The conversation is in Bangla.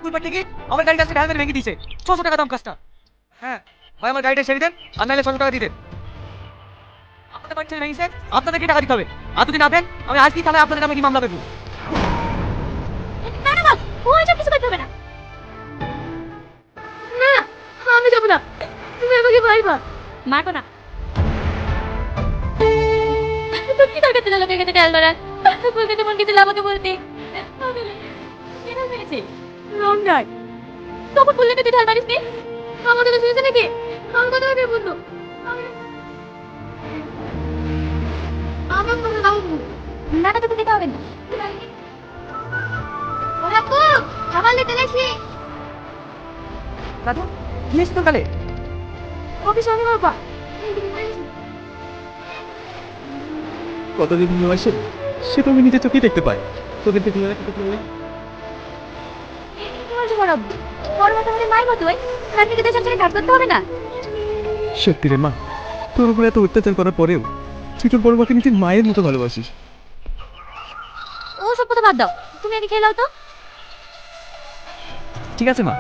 কুলপাট থেকে আমার গাড়িটা আজকে হেলমেট ভেঙে দিয়েছে। 600 টাকা দাম কাজটা। হ্যাঁ ভাই, আমার গাড়িটা ছেড়ে দেন, আর নাহলে 600 টাকা দিতেন। আপনাদের বাড়ি ছেড়ে ভেঙেছে, আপনাদেরকে টাকা দিতে হবে। আর যদি না দেন, আমি আজকেই তাহলে আপনাদের নামে কি মামলা দেবো। না না বাপ, ও এসব কিছু করতে হবে না। না, আমি যাবো না। তুমি আমাকে মারবা। মারবো না। তুমি কি দরকার ছিল লোকের কাছে তেল ধরার? বলতে তো মন গেছিল আমাকে বলতে। কেন মেরেছি? রং নাই। তখন বললে তুই ঢাল মারিস নি? আমাকে তো শুনেছে নাকি? আমার কথা ভেবে বললো। আমার কথা দাও। না না, তোকে দিতে হবে না। ওরা তো খাবার নিতে গেছি। দাদু, কি এসে তোর গালে? অফিস আমি বাবা। কতদিন বয়সে সে তো আমি নিজের চোখেই দেখতে পাই। তোদের দেখতে পাই বড় মাথা মানে মায়ের মতো তার থেকে তো সংসারে কাজ করতে হবে না। সত্যি রে মা, তোর উপরে এত অত্যাচার করার পরেও তুই তোর বড় মাকে নিজের মায়ের মতো ভালোবাসিস। ও সব কথা বাদ দাও, তুমি আগে খেয়ে নাও তো। ঠিক আছে মা,